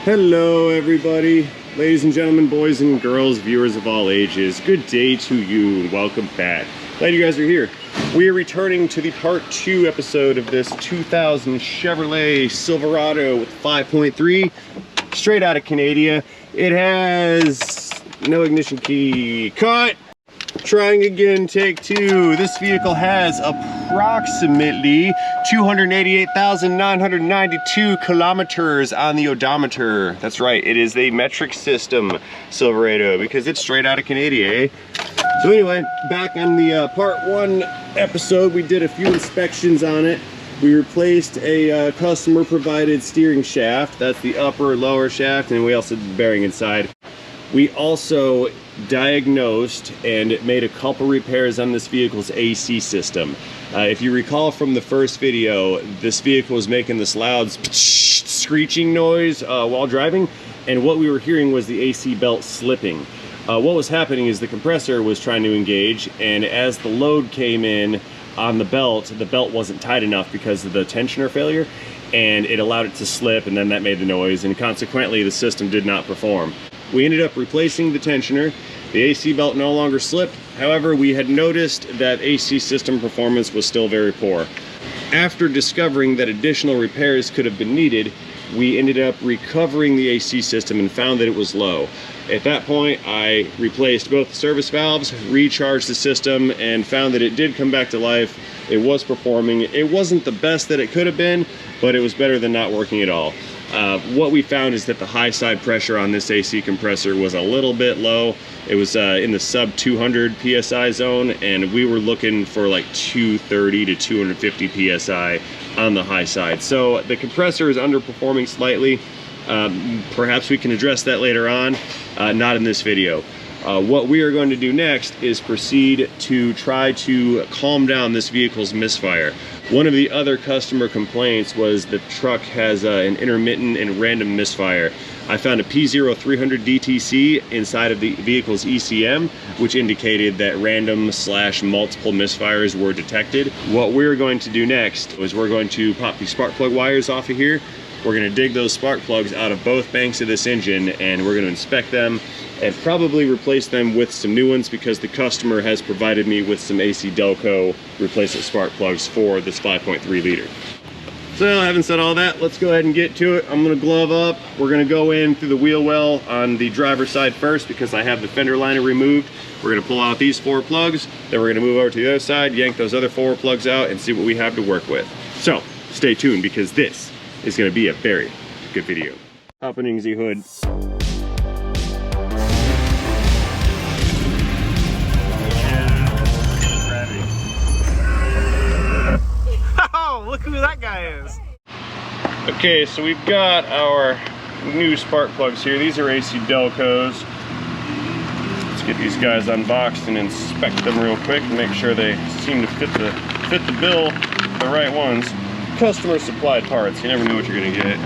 Hello everybody, ladies and gentlemen, boys and girls, viewers of all ages. Good day to you and welcome back. Glad you guys are here. We are returning to the part 2 episode of this 2000 Chevrolet Silverado with 5.3, straight out of Canada. It has no ignition key. Cut! Trying again, take 2. This vehicle has approximately 288,992 kilometers on the odometer. That's right, it is a metric system Silverado because it's straight out of Canada, eh? So anyway, back on the part 1 episode, we did a few inspections on it. We replaced a customer provided steering shaft. That's the upper lower shaft, and we also did the bearing inside. We also diagnosed and made a couple repairs on this vehicle's AC system. If you recall from the first video, this vehicle was making this loud screeching noise while driving, and what we were hearing was the AC belt slipping. What was happening is the compressor was trying to engage, and as the load came in on the belt wasn't tight enough because of the tensioner failure, and it allowed it to slip, and then that made the noise, and consequently the system did not perform. We ended up replacing the tensioner. The AC belt no longer slipped. However, we had noticed that AC system performance was still very poor. After discovering that additional repairs could have been needed, we ended up recovering the AC system and found that it was low. At that point, I replaced both the service valves, recharged the system, and found that it did come back to life. It was performing. It wasn't the best that it could have been, but it was better than not working at all. What we found is that the high side pressure on this AC compressor was a little bit low. It was in the sub 200 PSI zone, and we were looking for like 230 to 250 PSI on the high side. So the compressor is underperforming slightly. Perhaps we can address that later on, not in this video. What we are going to do next is proceed to try to calm down this vehicle's misfire. One of the other customer complaints was the truck has an intermittent and random misfire. I found a P0300 DTC inside of the vehicle's ECM, which indicated that random / multiple misfires were detected. What we're going to do next is we're going to pop the spark plug wires off of here. We're going to dig those spark plugs out of both banks of this engine, and we're going to inspect them and probably replace them with some new ones because the customer has provided me with some AC Delco replacement spark plugs for this 5.3 liter. So having said all that, let's go ahead and get to it. I'm going to glove up. We're going to go in through the wheel well on the driver's side first because I have the fender liner removed. We're going to pull out these 4 plugs, then we're going to move over to the other side, yank those other 4 plugs out, and see what we have to work with. So stay tuned because this is going to be a very good video. Opening the hood. Oh, look who that guy is. Okay, so we've got our new spark plugs here. These are AC Delcos. Let's get these guys unboxed and inspect them real quick and make sure they seem to fit the bill, the right ones. Customer supplied parts, you never know what you're gonna get.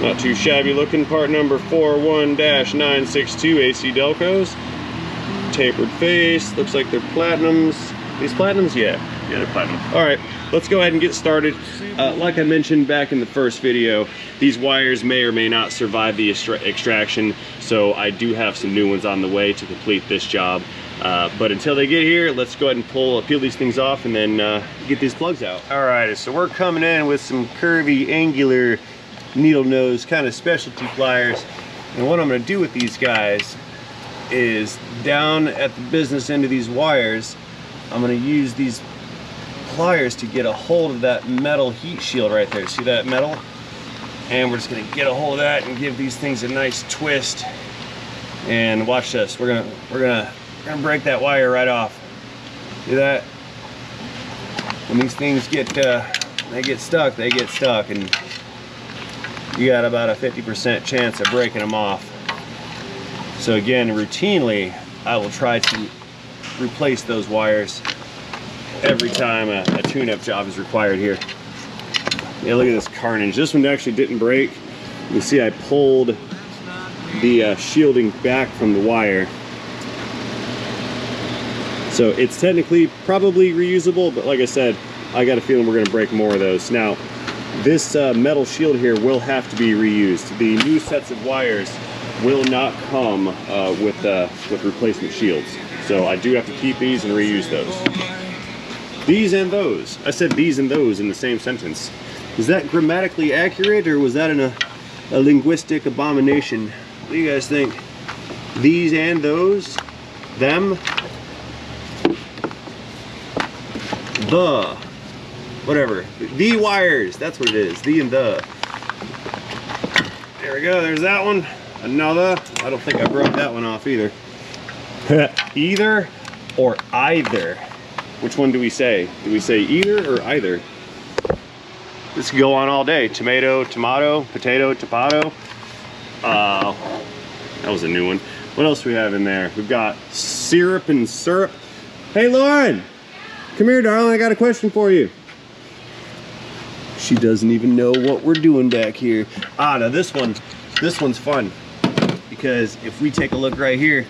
Not too shabby looking. Part number 41-962 AC Delcos. Tapered face, looks like they're platinums. These platinums? Yeah, they're platinum. All right, let's go ahead and get started. Like I mentioned back in the first video, these wires may or may not survive the extraction, so I do have some new ones on the way to complete this job. But until they get here, let's go ahead and peel these things off and then get these plugs out. All right, so we're coming in with some curvy, angular, needle nose kind of specialty pliers. And what I'm gonna do with these guys is down at the business end of these wires, I'm gonna use these pliers to get a hold of that metal heat shield right there. See that metal? And we're just gonna get a hold of that and give these things a nice twist. And watch this. We're gonna break that wire right off. See that? When these things get stuck, they get stuck, and you got about a 50% chance of breaking them off. So again, routinely, I will try to replace those wires every time a tune-up job is required here. Yeah, look at this carnage. This one actually didn't break. You see I pulled the shielding back from the wire. So it's technically probably reusable, but like I said, I got a feeling we're gonna break more of those. Now, this metal shield here will have to be reused. The new sets of wires will not come with replacement shields. So I do have to keep these and reuse those. These and those. I said these and those in the same sentence. Is that grammatically accurate, or was that a linguistic abomination? What do you guys think? These and those? Them? The. Whatever. The wires. That's what it is. The and the. There we go. There's that one. Another. I don't think I broke that one off either. Either or either. Which one do we say? Do we say either or either? This could go on all day. Tomato, tomato, potato, tomato. That was a new one. What else do we have in there? We've got syrup and syrup. Hey Lauren, come here darling, I got a question for you. She doesn't even know what we're doing back here. Now this one's fun. Because if we take a look right here,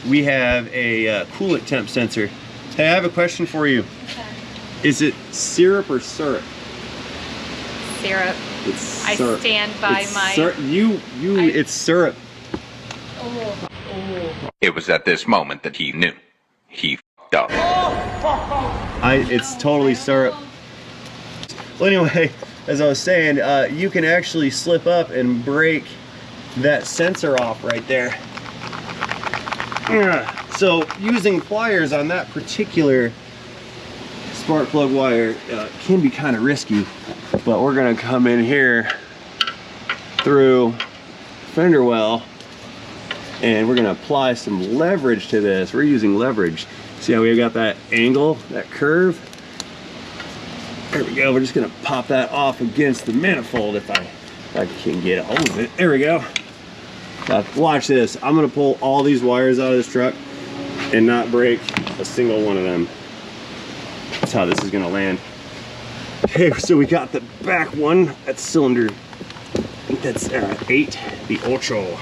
we have a coolant temp sensor. Hey, I have a question for you. Okay. Is it syrup or syrup? Syrup. It's syrup. I stand by it's my... It's syrup. Oh. It was at this moment that he knew. He f***ed up. It's totally syrup. Well, anyway, as I was saying, you can actually slip up and break that sensor off right there. So using pliers on that particular spark plug wire can be kind of risky, but we're gonna come in here through fender well and we're gonna apply some leverage to this. We're using leverage. See how we got that angle, that curve? There we go. We're just gonna pop that off against the manifold if I can get a hold of it. There we go. Now, watch this. I'm gonna pull all these wires out of this truck and not break a single one of them. That's how this is gonna land. Okay, so we got the back one. That's cylinder, I think that's 8, the Ocho.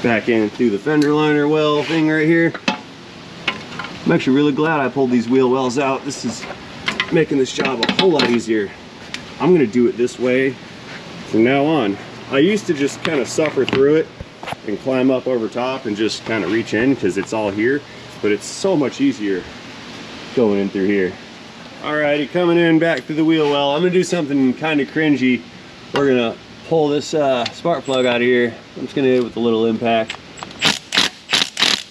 Back in through the fender liner well thing right here. I'm actually really glad I pulled these wheel wells out. This is making this job a whole lot easier. I'm gonna do it this way from now on. I used to just kind of suffer through it and climb up over top and just kind of reach in because it's all here, but it's so much easier going in through here. Alrighty, coming in back through the wheel well. I'm gonna do something kind of cringy. We're gonna pull this spark plug out of here. I'm just gonna hit it with a little impact.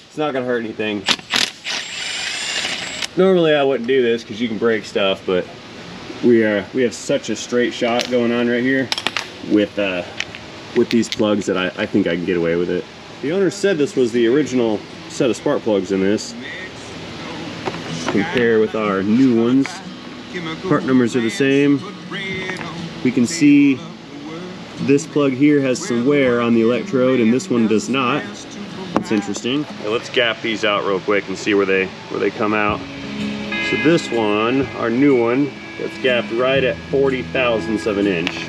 It's not gonna hurt anything. Normally I wouldn't do this because you can break stuff, but we have such a straight shot going on right here with these plugs that I think I can get away with it. The owner said this was the original set of spark plugs in this. Compare with our new ones. Part numbers are the same. We can see this plug here has some wear on the electrode and this one does not. That's interesting. Now let's gap these out real quick and see where they come out. So this one, our new one, that's gapped right at 40 thousandths of an inch.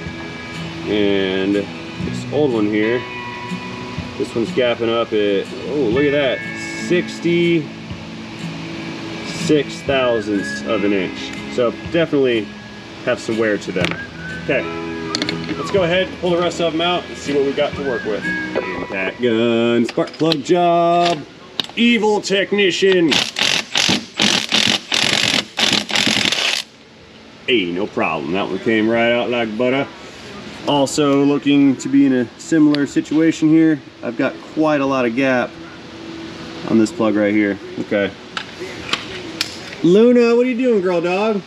And this old one here, this one's gapping up at, oh look at that, 66 thousandths of an inch. So definitely have some wear to them. Okay, let's go ahead, pull the rest of them out and see what we got to work with. Impact gun, spark plug job, evil technician. Hey, no problem. That one came right out like butter. Also looking to be in a similar situation here. I've got quite a lot of gap on this plug right here. Okay. Luna, what are you doing, girl dog?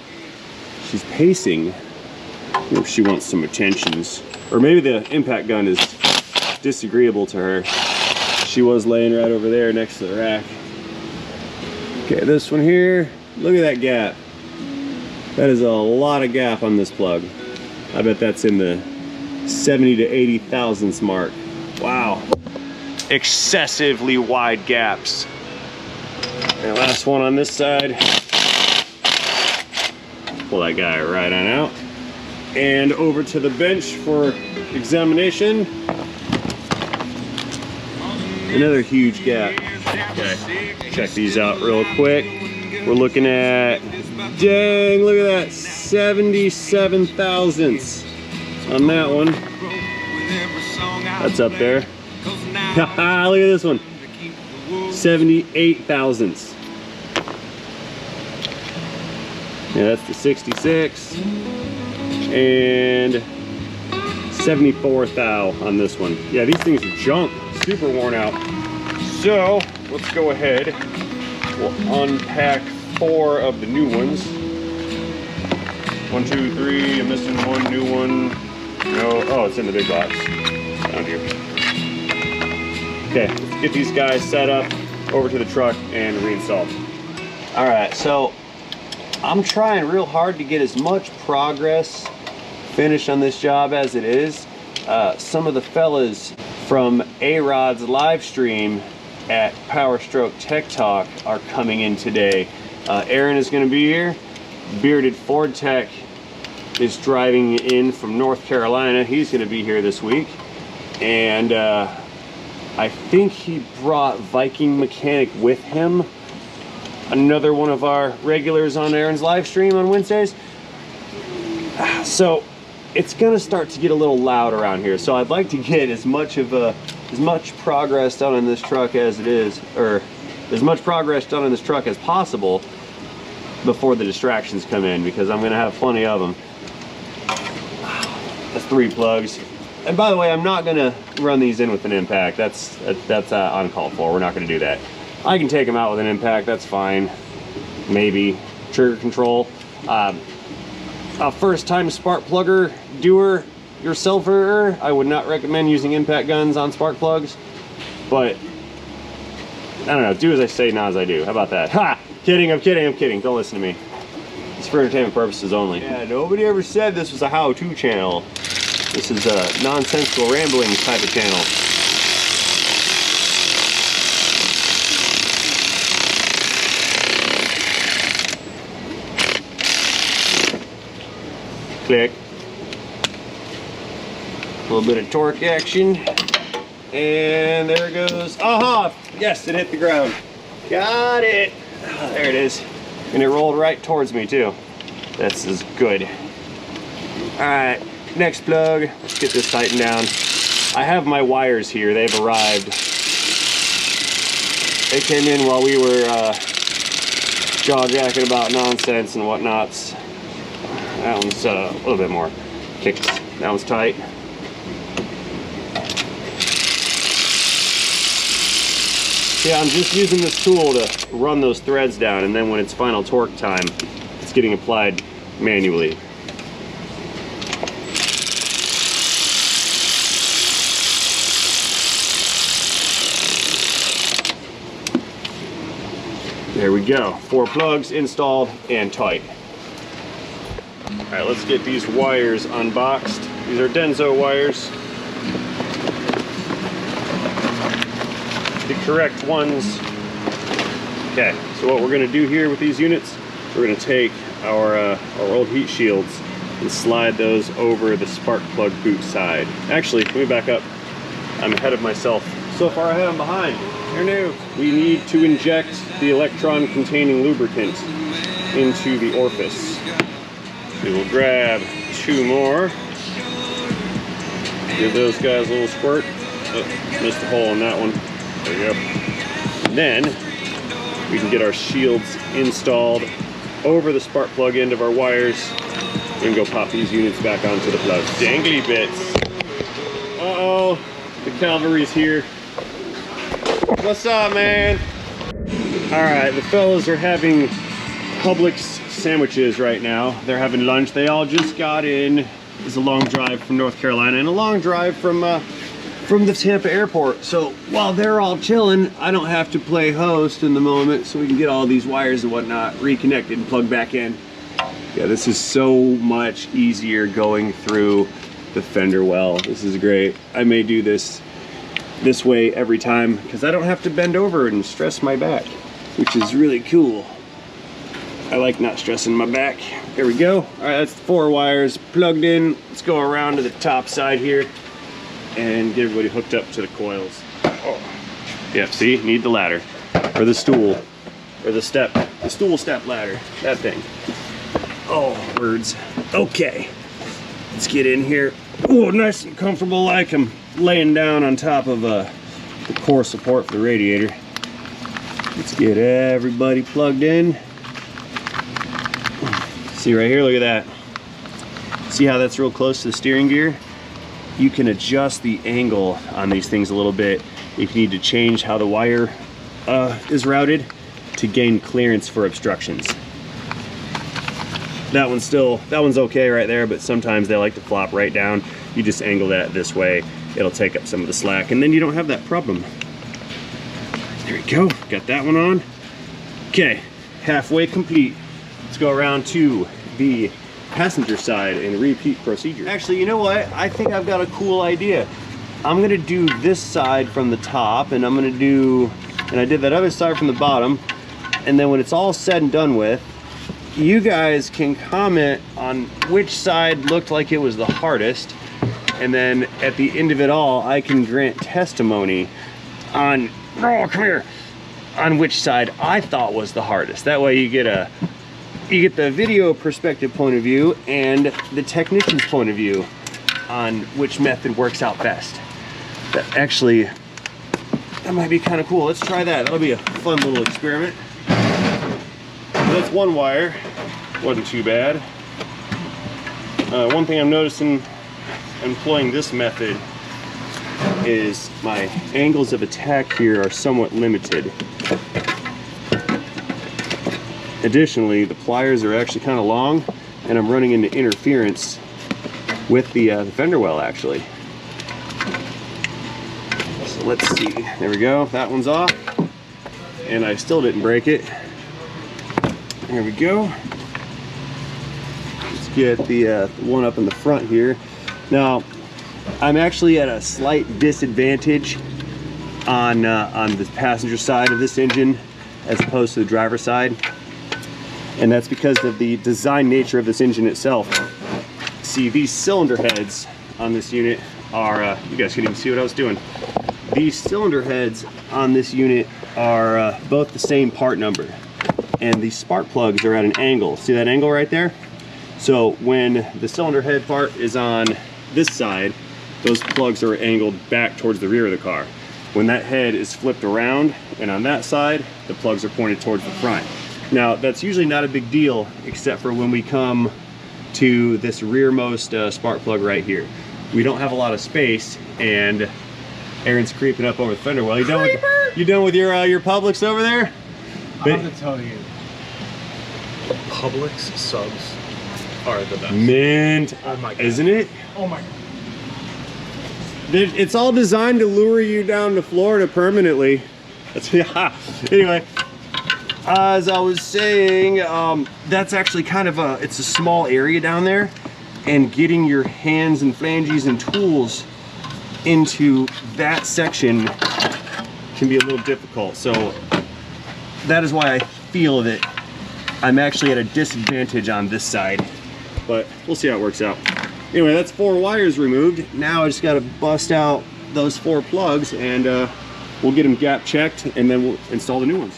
She's pacing. If she wants some attentions. Or maybe the impact gun is disagreeable to her. She was laying right over there next to the rack. Okay, this one here. Look at that gap. That is a lot of gap on this plug. I bet that's in the 70 to 80 thousandths mark. Wow. Excessively wide gaps. And last one on this side. Pull that guy right on out. And over to the bench for examination. Another huge gap. Okay, check these out real quick. We're looking at, dang, look at that, 77 thousandths on that one. That's up there. Look at this one. 78 thousandths. Yeah, that's the 66. And 74 thou on this one. Yeah, these things are junk. Super worn out. So, let's go ahead. We'll unpack 4 of the new ones. 1, 2, 3. I'm missing one new one. No. Oh, it's in the big box. Down here. Okay, let's get these guys set up over to the truck and reinstalled. All right, so I'm trying real hard to get as much progress finished on this job as it is. Some of the fellas from A-Rod's live stream at Power Stroke Tech Talk are coming in today. Aaron is going to be here. Bearded Ford Tech is driving in from North Carolina. He's going to be here this week. And I think he brought Viking Mechanic with him. Another one of our regulars on Aaron's live stream on Wednesdays. So it's gonna start to get a little loud around here. So I'd like to get as much progress done in this truck as it is, or as much progress done in this truck as possible before the distractions come in, because I'm gonna have plenty of them. That's 3 plugs. And by the way, I'm not gonna run these in with an impact. That's uncalled for. We're not gonna do that. I can take them out with an impact, that's fine. Maybe. Trigger control. A first time spark plugger doer yourselfer, I would not recommend using impact guns on spark plugs. But, I don't know, do as I say, not as I do. How about that? Ha! Kidding, I'm kidding, I'm kidding. Don't listen to me. It's for entertainment purposes only. Yeah, nobody ever said this was a how-to channel. This is a nonsensical rambling type of channel. Click. A little bit of torque action. And there it goes. Aha! Yes, it hit the ground. Got it. There it is. And it rolled right towards me too. This is good. Alright, next plug. Let's get this tightened down. I have my wires here. They've arrived. They came in while we were jaw-jacking about nonsense and whatnots. That one's a little bit more kicked. That one's tight. Yeah, I'm just using this tool to run those threads down, and then when it's final torque time, it's getting applied manually. There we go. 4 plugs installed and tight. All right, let's get these wires unboxed. These are Denso wires. The correct ones. Okay, so what we're gonna do here with these units, we're gonna take our old heat shields and slide those over the spark plug boot side. Actually, let me back up. I'm ahead of myself. So far ahead, I'm behind. You're new. We need to inject the electron-containing lubricant into the orifice. We will grab 2 more. Give those guys a little squirt. Oh, missed a hole in that one. There we go. And then we can get our shields installed over the spark plug end of our wires. We can go pop these units back onto the plug. Dangly bits. Uh-oh, the cavalry's here. What's up, man? All right, the fellas are having Publix sandwiches right now. They're having lunch. They all just got in. It's a long drive from North Carolina and a long drive from the Tampa airport. So while they're all chilling, I don't have to play host in the moment, so we can get all these wires and whatnot reconnected and plugged back in. Yeah, this is so much easier going through the fender well. This is great. I may do this way every time because I don't have to bend over and stress my back, which is really cool. I like not stressing my back. There we go. All right, that's 4 wires plugged in. Let's go around to the top side here and get everybody hooked up to the coils. Oh. Yep, see, need the ladder for the stool, or the stool step ladder, that thing. Oh, words. Okay, let's get in here. Oh, nice and comfortable like I'm laying down on top of the core support for the radiator. Let's get everybody plugged in. See right here, look at that. See how that's real close to the steering gear? You can adjust the angle on these things a little bit if you need to change how the wire is routed to gain clearance for obstructions. That one's okay right there, but sometimes they like to flop right down. You just angle that this way, it'll take up some of the slack, and then you don't have that problem. There we go, got that one on. Okay, halfway complete. Let's go around to the passenger side and repeat procedure. Actually, you know what? I think I've got a cool idea. I'm gonna do this side from the top, and I did that other side from the bottom, and then when it's all said and done with, you guys can comment on which side looked like it was the hardest, and then at the end of it all, I can grant testimony on, oh, come here, on which side I thought was the hardest. That way you get the video perspective point of view and the technician's point of view on which method works out best. That might be kind of cool. Let's try that. That'll be a fun little experiment. That's one wire. Wasn't too bad. One thing I'm noticing employing this method is my angles of attack here are somewhat limited. Additionally, the pliers are actually kind of long, and I'm running into interference with the fender well, actually. So let's see. There we go. That one's off, and I still didn't break it. There we go. Let's get the one up in the front here. Now, I'm actually at a slight disadvantage on the passenger side of this engine as opposed to the driver's side, and that's because of the design nature of this engine itself. See, these cylinder heads on this unit are, you guys couldn't even see what I was doing. These cylinder heads on this unit are both the same part number, and the spark plugs are at an angle. See that angle right there? So when the cylinder head part is on this side, those plugs are angled back towards the rear of the car. When that head is flipped around and on that side, the plugs are pointed towards the front. Now, that's usually not a big deal, except for when we come to this rearmost spark plug right here. We don't have a lot of space, and Aaron's creeping up over the fender well. You done with your Publix over there? I have to tell you, Publix subs are the best. Mint. Oh my God. Isn't it? Oh my God. It's all designed to lure you down to Florida permanently. That's, anyway, as I was saying, that's actually kind of it's a small area down there, and getting your hands and flanges and tools into that section can be a little difficult. So that is why I feel that I'm actually at a disadvantage on this side, but we'll see how it works out. Anyway, that's 4 wires removed. Now I just got to bust out those 4 plugs, and we'll get them gap checked, and then we'll install the new ones.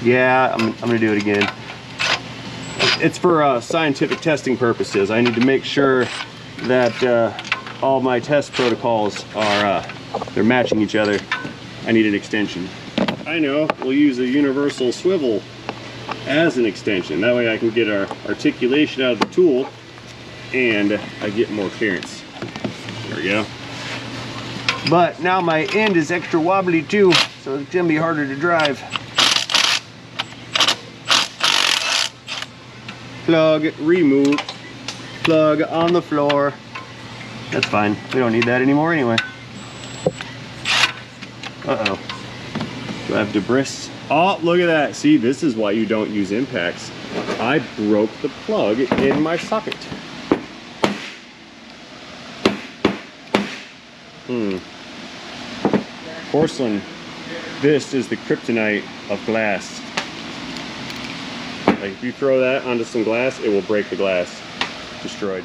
Yeah, I'm gonna do it again. It's for scientific testing purposes. I need to make sure that all my test protocols are they're matching each other. I need an extension. I know, we'll use a universal swivel as an extension. That way I can get our articulation out of the tool, and I get more clearance. There we go. But now my end is extra wobbly too, so it's gonna be harder to drive. Plug removed, plug on the floor. That's fine, we don't need that anymore anyway. Uh-oh, do I have debris? Oh, look at that. See, this is why you don't use impacts. I broke the plug in my socket. Porcelain, this is the kryptonite of glass. Like if you throw that onto some glass, it will break the glass. Destroyed.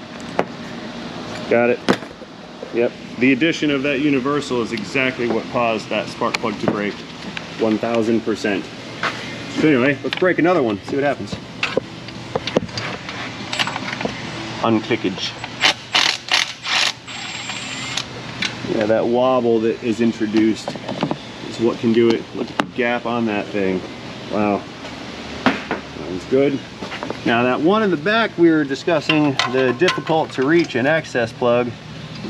Got it. Yep. The addition of that universal is exactly what caused that spark plug to break. 1000%. So anyway, let's break another one, see what happens. unclickage. Yeah, that wobble that is introduced is what can do it. Look at the gap on that thing. Wow. That was good. Now that one in the back we were discussing, the difficult to reach and access plug,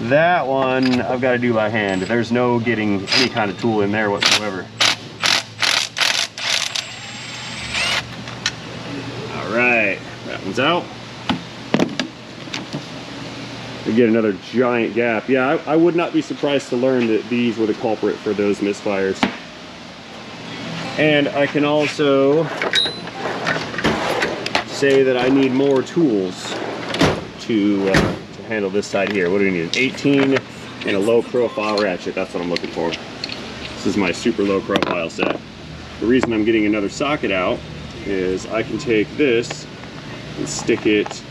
that one I've got to do by hand. There's no getting any kind of tool in there whatsoever. All right, that one's out. We get another giant gap. Yeah, I would not be surprised to learn that these were the culprit for those misfires. And I can also say that I need more tools to handle this side here. What do we need? An 18 and a low profile ratchet. That's what I'm looking for. This is my super low profile set. The reason I'm getting another socket out is I can take this and stick it,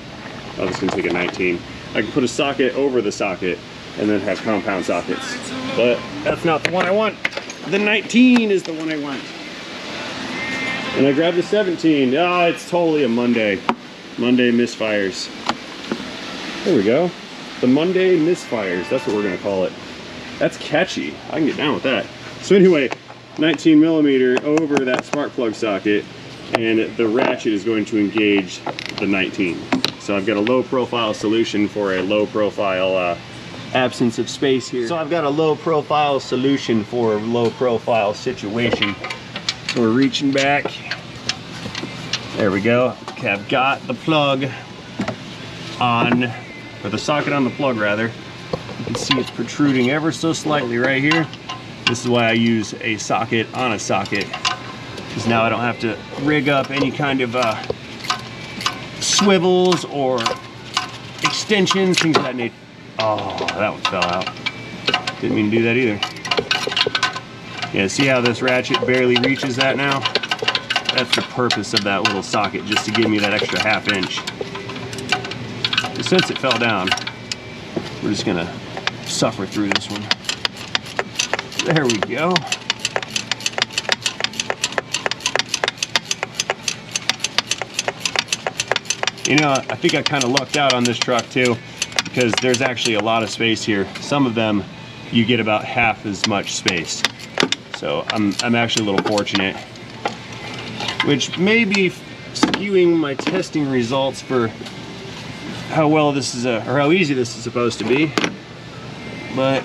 I'm just gonna take a 19. I can put a socket over the socket and then have compound sockets. But that's not the one I want. The 19 is the one I want. And I grabbed the 17. Ah, it's totally a Monday misfires. There we go. The Monday misfires. That's what we're gonna call it. That's catchy. I can get down with that. So anyway, 19 millimeter over that spark plug socket, and the ratchet is going to engage the 19. So I've got a low profile solution for a low profile absence of space here. So I've got a low profile solution for a low profile situation. So we're reaching back. There we go. Okay, I've got the plug on, or the socket on the plug rather. You can see it's protruding ever so slightly right here. This is why I use a socket on a socket, because now I don't have to rig up any kind of swivels or extensions, things of that nature. Oh, that one fell out. Didn't mean to do that either. Yeah, see how this ratchet barely reaches that now? That's the purpose of that little socket, just to give me that extra ½ inch. But since it fell down, we're just gonna suffer through this one. There we go. You know, I think I kind of lucked out on this truck too, because there's actually a lot of space here. Some of them, you get about half as much space. So I'm actually a little fortunate, which may be skewing my testing results for how well this is, or how easy this is supposed to be. But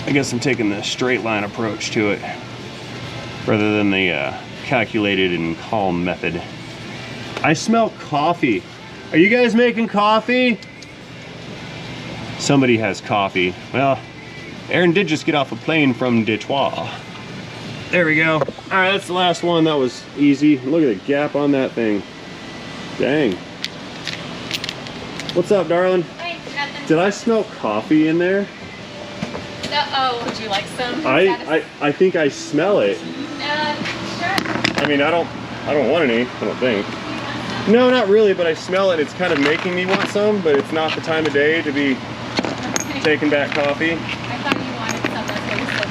I guess I'm taking the straight line approach to it rather than the calculated and calm method. I smell coffee. Are you guys making coffee? Somebody has coffee. Well, Aaron did just get off a plane from Detroit. There we go. All right, that's the last one. That was easy. Look at the gap on that thing. Dang. What's up, darling? Hey, nothing. Did I smell coffee in there? No, oh, would you like some? I think I smell it. Sure. I mean, I don't want any, I don't think. No, not really, but I smell it. It's kind of making me want some, but it's not the time of day to be taking back coffee. I thought you wanted some, that's what you said.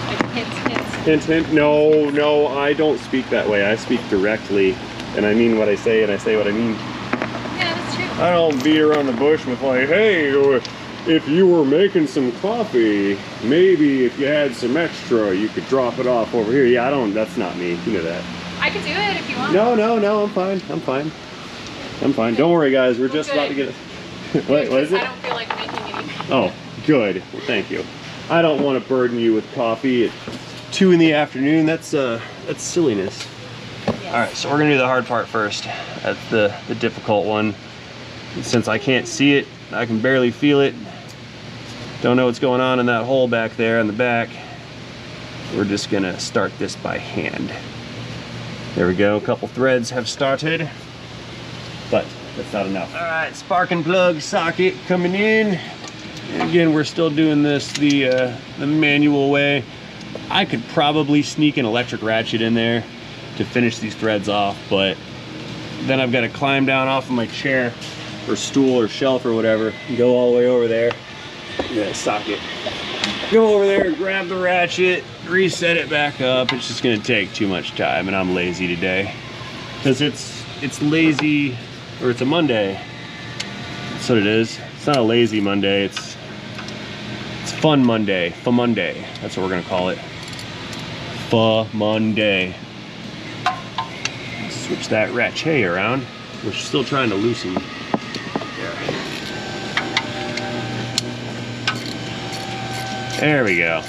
Like hint. Hint, hint. No, I don't speak that way. I speak directly, and I mean what I say, and I say what I mean. Yeah, that's true. I don't beat around the bush with like, hey, if you were making some coffee, maybe if you had some extra, you could drop it off over here. Yeah, that's not me. You know that. I could do it if you want. No, I'm fine. Don't worry, guys. We're just about to get it. What is it? I don't feel like making any. Oh, good. Well, thank you. I don't want to burden you with coffee at 2 in the afternoon. That's silliness. Yes. All right, so we're gonna do the hard part first. That's the difficult one. Since I can't see it, I can barely feel it. Don't know what's going on in that hole back there in the back. We're just gonna start this by hand. There we go, a couple threads have started, but that's not enough. All right, spark and plug socket coming in. And again, we're still doing this the manual way. I could probably sneak an electric ratchet in there to finish these threads off, but then I've got to climb down off of my chair or stool or shelf or whatever and go all the way over there. Yeah, socket. Go over there, grab the ratchet, reset it back up. It's just gonna take too much time, and I'm lazy today because it's it's lazy, or it's a Monday. That's what it is. It's not a lazy Monday, it's Fun Monday. Fun Monday. That's what we're gonna call it. Fun Monday. Switch that ratchet around. We're still trying to loosen. There we go.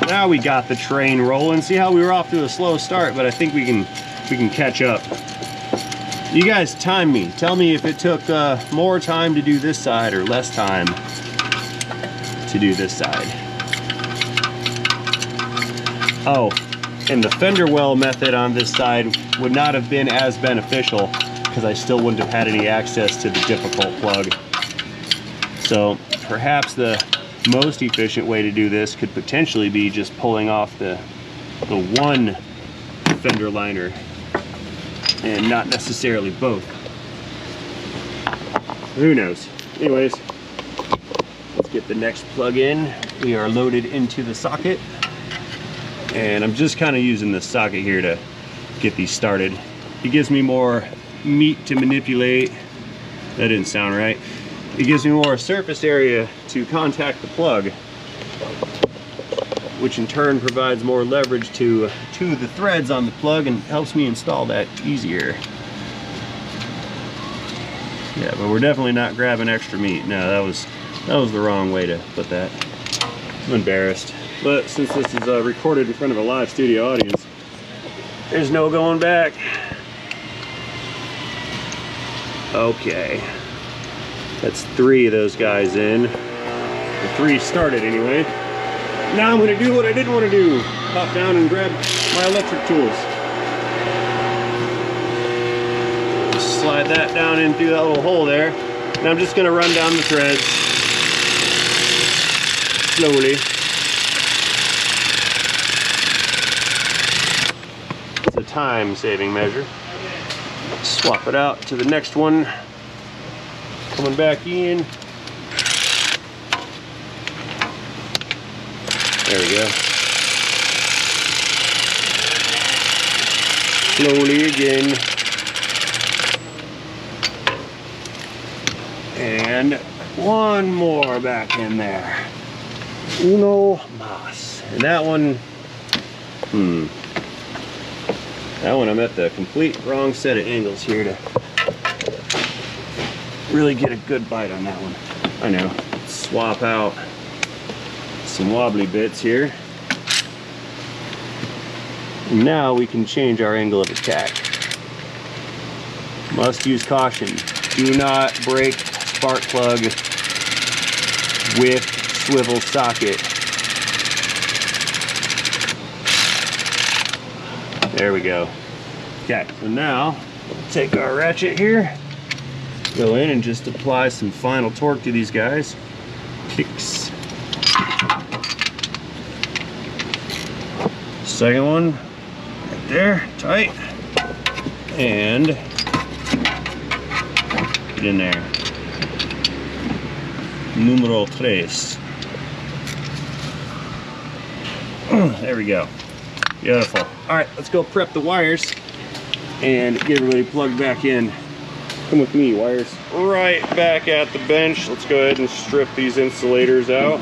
Now we got the train rolling. See how we were off to a slow start, but I think we can catch up. You guys time me. Tell me if it took more time to do this side or less time to do this side. Oh, and the fender well method on this side would not have been as beneficial because I still wouldn't have had any access to the difficult plug. So perhaps the most efficient way to do this could potentially be just pulling off the one fender liner and not necessarily both. Who knows? Anyways, let's get the next plug in. We are loaded into the socket, and I'm just kind of using this socket here to get these started. It gives me more meat to manipulate. That didn't sound right. It gives me more surface area to contact the plug, which in turn provides more leverage to the threads on the plug and helps me install that easier. Yeah, but we're definitely not grabbing extra meat. No, that was the wrong way to put that. I'm embarrassed. But since this is recorded in front of a live studio audience, there's no going back. Okay. That's 3 of those guys in. The 3 started anyway. Now I'm gonna do what I didn't want to do. Pop down and grab my electric tools. Just slide that down in through that little hole there. And I'm just gonna run down the threads slowly. It's a time-saving measure. Swap it out to the next one. Coming back in. There we go. Slowly again. And one more back in there. Uno más. And that one, that one I'm at the complete wrong set of angles here to really get a good bite on that one. I know. Swap out some wobbly bits here. And now we can change our angle of attack. Must use caution. Do not break spark plug with swivel socket. There we go. Okay, so now we'll take our ratchet here, go in and just apply some final torque to these guys. Kicks. Second one, right there, tight. And get in there. Numero 3. There we go. Beautiful. All right, let's go prep the wires and get everybody plugged back in. Come with me, wires. Right back at the bench. Let's go ahead and strip these insulators out.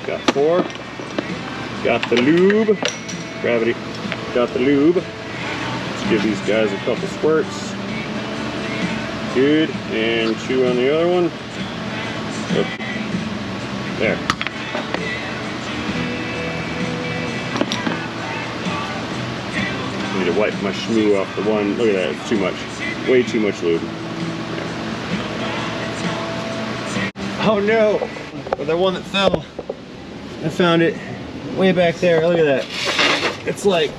Got 4. Got the lube. Gravity. Got the lube. Let's give these guys a couple squirts. Good. And 2 on the other one. Yep. There. I need to wipe my shmoo off the one. Look at that, it's too much. Way too much lube. Oh no! The one that fell. I found it way back there. Look at that. It's like,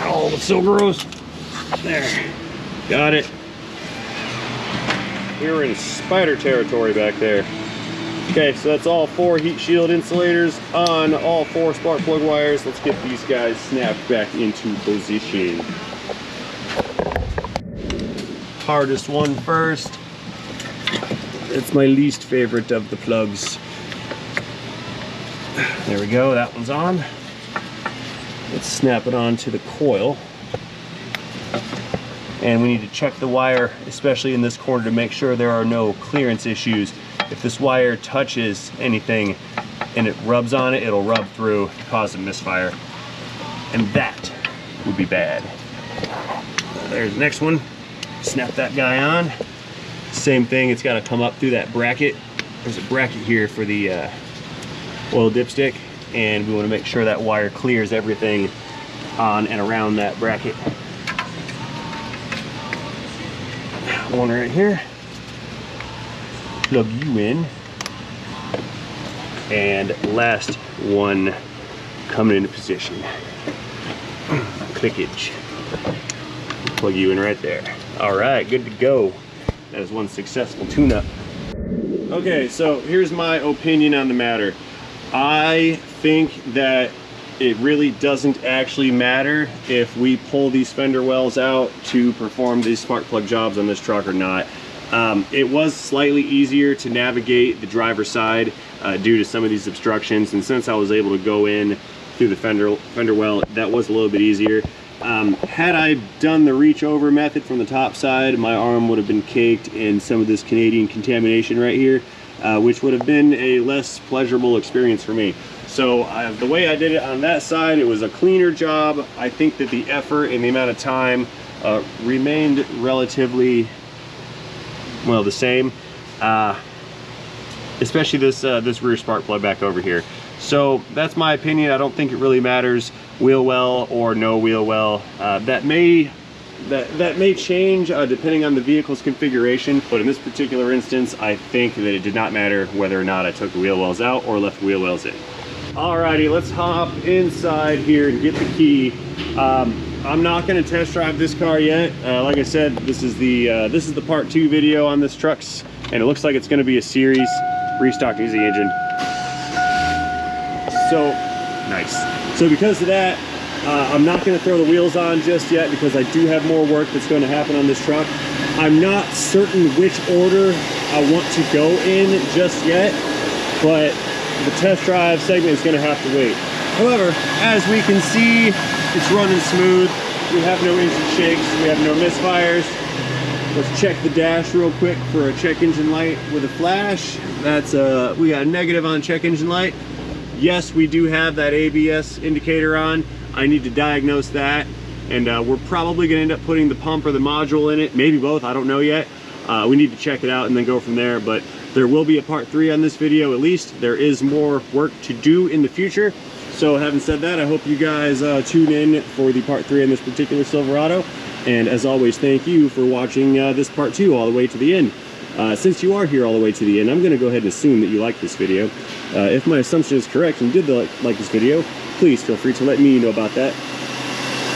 oh, it's so gross. There. Got it. We were in spider territory back there. Okay, so that's all 4 heat shield insulators on all 4 spark plug wires. Let's get these guys snapped back into position. Hardest one first. It's my least favorite of the plugs. There we go, that one's on. let's snap it onto the coil. And we need to check the wire, especially in this corner, to make sure there are no clearance issues. If this wire touches anything and it rubs on it, it'll rub through, cause a misfire. And that would be bad. There's the next one. Snap that guy on. Same thing, it's got to come up through that bracket. There's a bracket here for the oil dipstick, and we want to make sure that wire clears everything on and around that bracket. One right here. Plug you in. And last one coming into position. Clickage. Plug you in right there. All right, good to go. That is one successful tune-up. Okay, so here's my opinion on the matter. I think that it really doesn't actually matter if we pull these fender wells out to perform these spark plug jobs on this truck or not. It was slightly easier to navigate the driver's side due to some of these obstructions, and since I was able to go in through the fender well, that was a little bit easier. Had I done the reach over method from the top side, my arm would have been caked in some of this Canadian contamination right here, which would have been a less pleasurable experience for me. So the way I did it on that side, it was a cleaner job. I think that the effort and the amount of time remained relatively, well, the same, especially this rear spark plug back over here. So that's my opinion. I don't think it really matters wheel well or no wheel well. That may change depending on the vehicle's configuration, but in this particular instance, I think that it did not matter whether or not I took the wheel wells out or left the wheel wells in. Alrighty, let's hop inside here and get the key. I'm not going to test drive this car yet. Like I said, this is the part 2 video on this trucks, and it looks like it's going to be a series. Restock easy engine. So nice. So because of that, I'm not going to throw the wheels on just yet because I do have more work that's going to happen on this truck. I'm not certain which order I want to go in just yet, but the test drive segment is going to have to wait. However, as we can see, it's running smooth. We have no engine shakes. We have no misfires. Let's check the dash real quick for a check engine light with a flash. That's we got a negative on check engine light. Yes, we do have that ABS indicator on. I need to diagnose that, and we're probably going to end up putting the pump or the module in it, maybe both, I don't know yet. We need to check it out and then go from there, but there will be a part 3 on this video at least. There is more work to do in the future. So having said that, I hope you guys tune in for the part 3 on this particular Silverado. And as always, thank you for watching this part 2 all the way to the end. Since you are here all the way to the end, I'm going to go ahead and assume that you like this video. If my assumption is correct and you did like this video, please feel free to let me know about that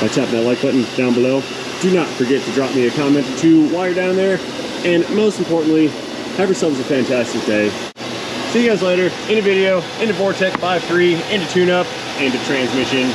by tapping that like button down below. Do not forget to drop me a comment or two while you're down there. And most importantly, have yourselves a fantastic day. See you guys later in a video, into Vortec 5.3, into tune-up, into transmission.